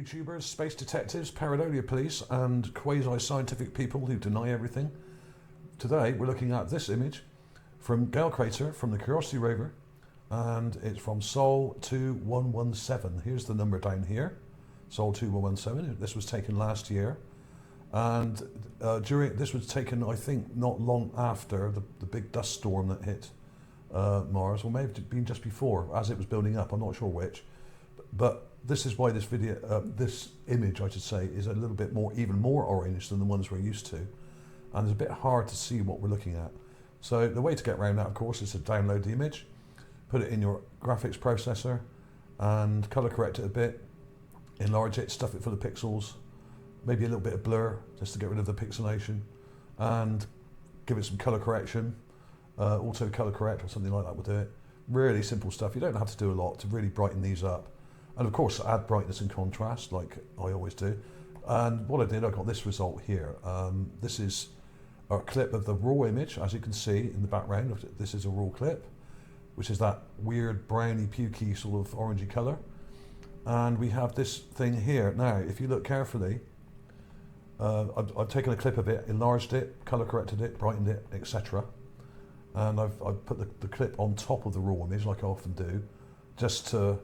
YouTubers, space detectives, pareidolia police, and quasi-scientific people who deny everything. Today we're looking at this image from Gale Crater from the Curiosity Rover, and it's from Sol 2117. Here's the number down here, Sol 2117. This was taken last year, and this was taken, I think, not long after the big dust storm that hit Mars, or maybe been just before, as it was building up. I'm not sure which, but this is why this video, this image, I should say, is a little bit more, even more orange than the ones we're used to, and it's a bit hard to see what we're looking at. So the way to get around that, of course, is to download the image, put it in your graphics processor, and color correct it a bit, enlarge it, stuff it full of pixels, maybe a little bit of blur just to get rid of the pixelation, and give it some color correction. Auto color correct or something like that will do it. Really simple stuff. You don't have to do a lot to really brighten these up. And of course, add brightness and contrast like I always do. And what I did, I got this result here. This is a clip of the raw image, as you can see in the background. This is a raw clip, which is that weird browny, pukey sort of orangey color. And we have this thing here. Now, if you look carefully, I've taken a clip of it, enlarged it, color corrected it, brightened it, etc. And I've put the clip on top of the raw image, like I often do, just to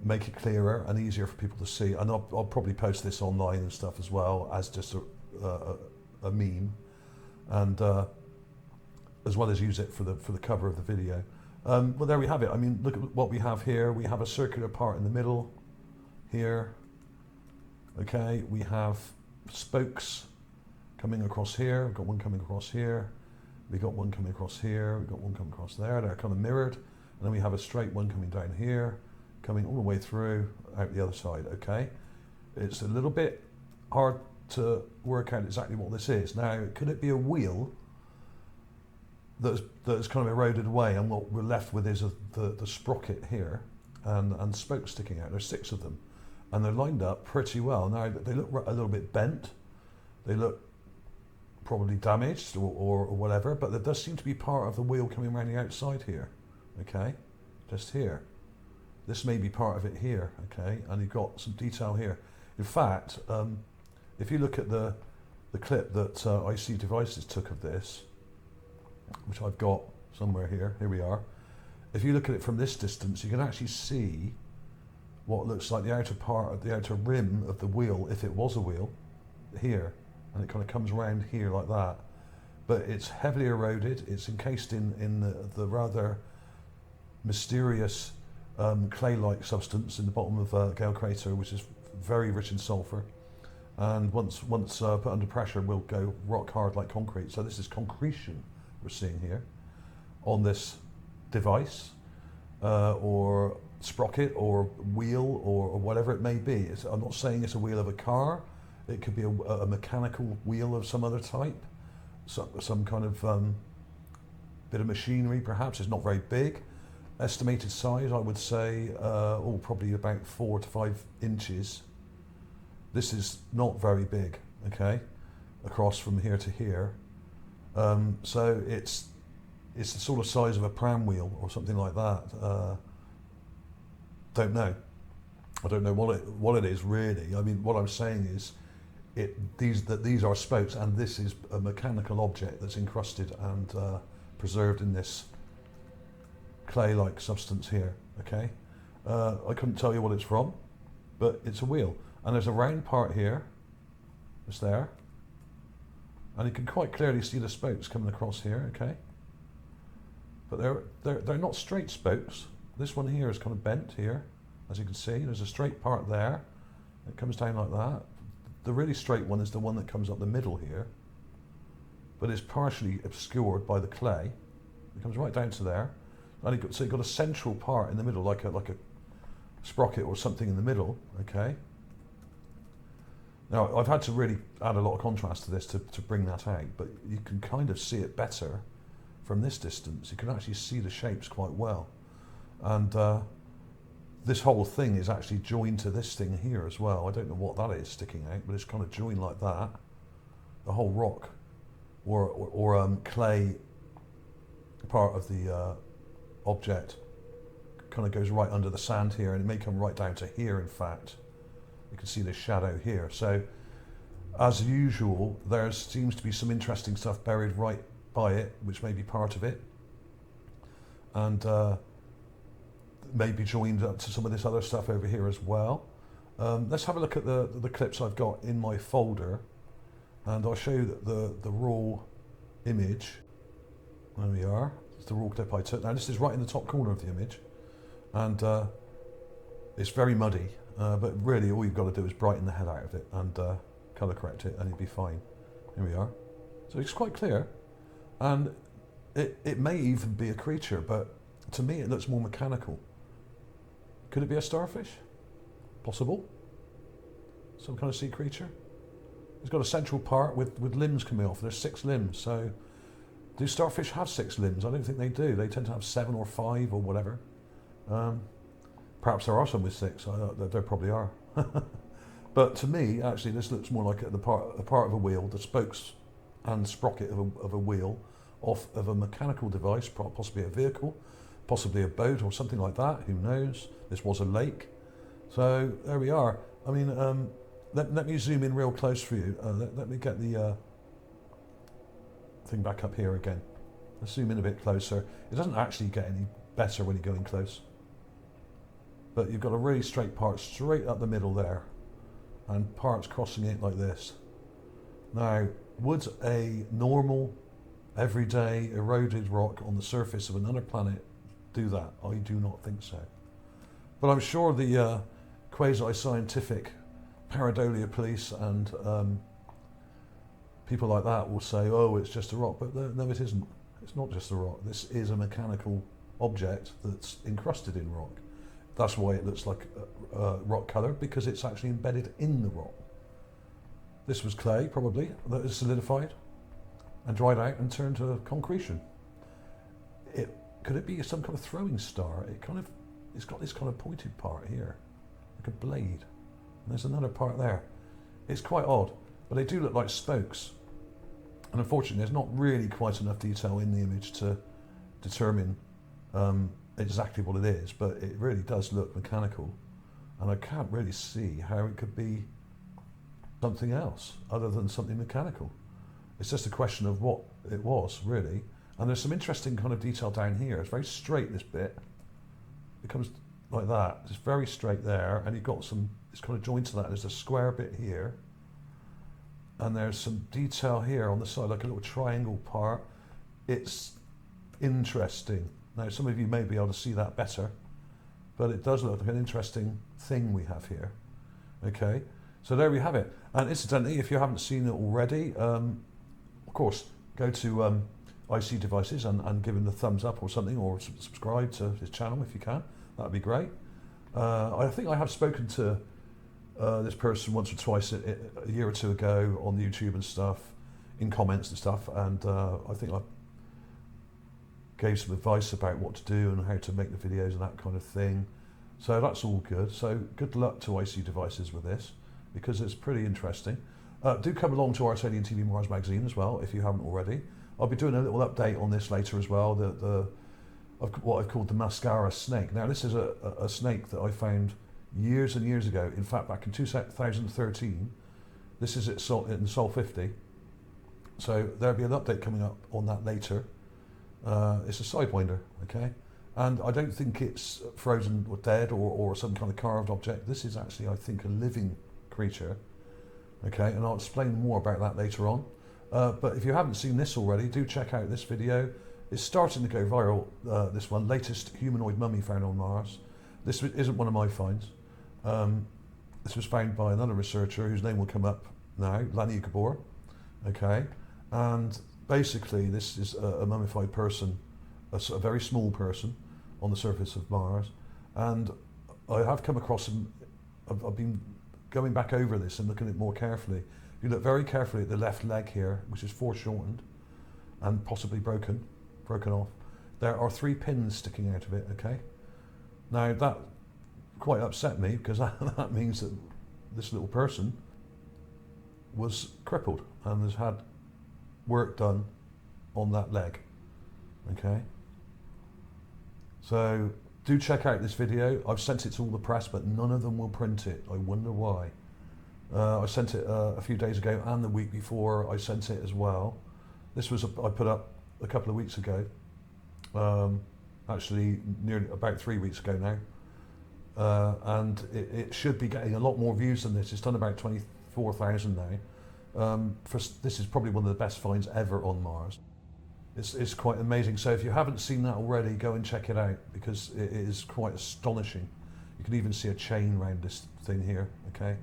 make it clearer and easier for people to see. And I'll probably post this online and stuff as well as just a meme, and as well as use it for the cover of the video. Well, there we have it. I mean, look at what we have here. We have a circular part in the middle here. Okay, we have spokes coming across here. We've got one coming across here. We got one coming across here. We've got one coming across there. They're kind of mirrored. And then we have a straight one coming down here, coming all the way through out the other side. Okay, it's a little bit hard to work out exactly what this is. Now, could it be a wheel that's kind of eroded away, and what we're left with is the sprocket here and spokes sticking out? There's 6 of them, and they're lined up pretty well. Now, they look a little bit bent. They look probably damaged or whatever, but there does seem to be part of the wheel coming around the outside here. Okay, just here. This may be part of it here. Okay, and you've got some detail here. In fact, if you look at the clip that IC Devices took of this, which I've got somewhere here, here we are. If you look at it from this distance, you can actually see what looks like the outer part of the outer rim of the wheel, if it was a wheel, here, and it kind of comes around here like that. But it's heavily eroded. It's encased in the rather mysterious clay-like substance in the bottom of Gale Crater, which is very rich in sulfur, and once put under pressure will go rock hard like concrete. So this is concretion we're seeing here on this device, or sprocket or wheel or whatever it may be. I'm not saying it's a wheel of a car. It could be a mechanical wheel of some other type, some kind of bit of machinery perhaps. It's not very big. Estimated size, I would say, probably about 4 to 5 inches. This is not very big, okay, across from here to here. So it's the sort of size of a pram wheel or something like that. Don't know. I don't know what it is really. I mean, what I'm saying is these are spokes, and this is a mechanical object that's encrusted and preserved in this clay-like substance here. Okay, I couldn't tell you what it's from, but it's a wheel, and there's a round part here. It's there, and you can quite clearly see the spokes coming across here. Okay, but they're not straight spokes. This one here is kind of bent here, as you can see. There's a straight part there. It comes down like that. The really straight one is the one that comes up the middle here, but it's partially obscured by the clay. It comes right down to there. And so you've got a central part in the middle, like a sprocket or something in the middle. Okay. Now, I've had to really add a lot of contrast to this to bring that out, but you can kind of see it better from this distance. You can actually see the shapes quite well. And this whole thing is actually joined to this thing here as well. I don't know what that is sticking out, but it's kind of joined like that. The whole rock or clay part of the object kind of goes right under the sand here, and it may come right down to here, in fact. You can see the shadow here. So as usual, there seems to be some interesting stuff buried right by it, which may be part of it, and may be joined up to some of this other stuff over here as well. Let's have a look at the clips I've got in my folder, and I'll show you the raw image. There we are. It's the raw clip I took. Now this is right in the top corner of the image, and it's very muddy, but really all you've got to do is brighten the hell out of it and colour correct it, and you'll be fine. Here we are. So it's quite clear, and it may even be a creature, but to me it looks more mechanical. Could it be a starfish? Possible. Some kind of sea creature. It's got a central part with limbs coming off. There's 6 limbs. So do starfish have 6 limbs? I don't think they do. They tend to have 7 or 5 or whatever. Perhaps there are some with 6. There probably are. But to me, actually, this looks more like a part of a wheel, the spokes and sprocket of a wheel off of a mechanical device, possibly a vehicle, possibly a boat or something like that. Who knows? This was a lake. So there we are. I mean, let me zoom in real close for you. Let me get the thing back up here again. Let's zoom in a bit closer. It doesn't actually get any better when you go in close. But you've got a really straight part straight up the middle there, and parts crossing it like this. Now, would a normal, everyday, eroded rock on the surface of another planet do that? I do not think so. But I'm sure the quasi-scientific pareidolia police and people like that will say, oh, it's just a rock. But no, it isn't. It's not just a rock. This is a mechanical object that's encrusted in rock. That's why it looks like rock colour, because it's actually embedded in the rock. This was clay, probably, that is solidified and dried out and turned to concretion. Could it be some kind of throwing star? It's got this kind of pointed part here, like a blade. And there's another part there. It's quite odd, but they do look like spokes. And unfortunately, there's not really quite enough detail in the image to determine exactly what it is, but it really does look mechanical, and I can't really see how it could be something else other than something mechanical. It's just a question of what it was, really. And there's some interesting kind of detail down here. It's very straight, this bit. It comes like that. It's very straight there, and you've got some, it's kind of joined to that. There's a square bit here, and there's some detail here on the side, like a little triangle part. It's interesting. Now, some of you may be able to see that better, but it does look like an interesting thing we have here. Okay, so there we have it. And incidentally, if you haven't seen it already, of course, go to IC Devices and give him the thumbs up or something, or subscribe to his channel if you can. That would be great. I think I have spoken to this person once or twice a year or two ago on YouTube and stuff, in comments and stuff, and I think I gave some advice about what to do and how to make the videos and that kind of thing. So that's all good. So good luck to IC Devices with this, because it's pretty interesting. Do come along to ArtAlienTV Mars magazine as well if you haven't already. I'll be doing a little update on this later as well, what I've called the mascara snake. Now this is a snake that I found years and years ago. In fact, back in 2013. This is in Sol 50. So there'll be an update coming up on that later. It's a sidewinder, okay? And I don't think it's frozen or dead or some kind of carved object. This is actually, I think, a living creature, okay? And I'll explain more about that later on. But if you haven't seen this already, do check out this video. It's starting to go viral, this one, latest humanoid mummy found on Mars. This isn't one of my finds. This was found by another researcher whose name will come up now, Lani Gabor, okay? And basically, this is a mummified person, a very small person on the surface of Mars. And I have come across some, I've been going back over this and looking at it more carefully. If you look very carefully at the left leg here, which is foreshortened and possibly broken off, there are 3 pins sticking out of it, okay? Now that quite upset me, because that means that this little person was crippled and has had work done on that leg, okay? So do check out this video. I've sent it to all the press, but none of them will print it. I wonder why. I sent it a few days ago, and the week before I sent it as well. This was I put up a couple of weeks ago, actually nearly about 3 weeks ago now, and it should be getting a lot more views than this. It's done about 24,000 now. This is probably one of the best finds ever on Mars. It's quite amazing. So if you haven't seen that already, go and check it out, because it is quite astonishing. You can even see a chain around this thing here, okay?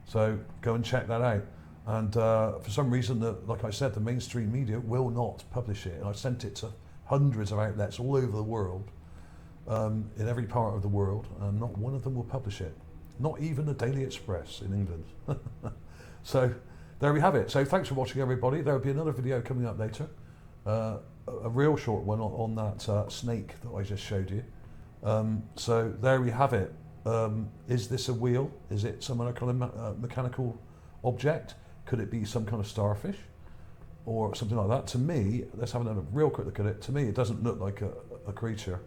So go and check that out. And for some reason, like I said, the mainstream media will not publish it. And I've sent it to hundreds of outlets all over the world, in every part of the world, and not one of them will publish it. Not even the Daily Express in England. So there we have it. So thanks for watching, everybody. There will be another video coming up later. A real short one on that snake that I just showed you. So there we have it. Is this a wheel? Is it some other kind of mechanical object? Could it be some kind of starfish or something like that? To me, let's have a real quick look at it. To me, it doesn't look like a creature.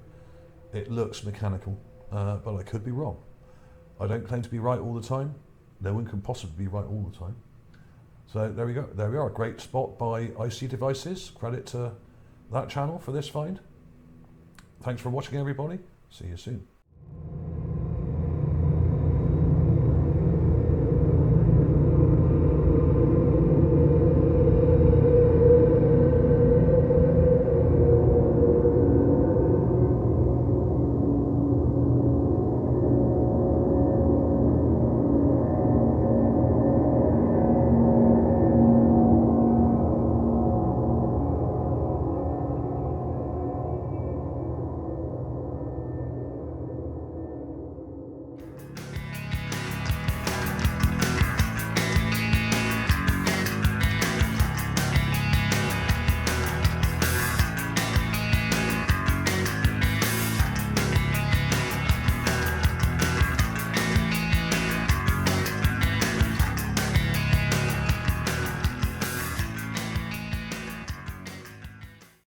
It looks mechanical, but I could be wrong. I don't claim to be right all the time. No one can possibly be right all the time. So there we go. There we are. A great spot by IC Devices. Credit to that channel for this find. Thanks for watching, everybody. See you soon.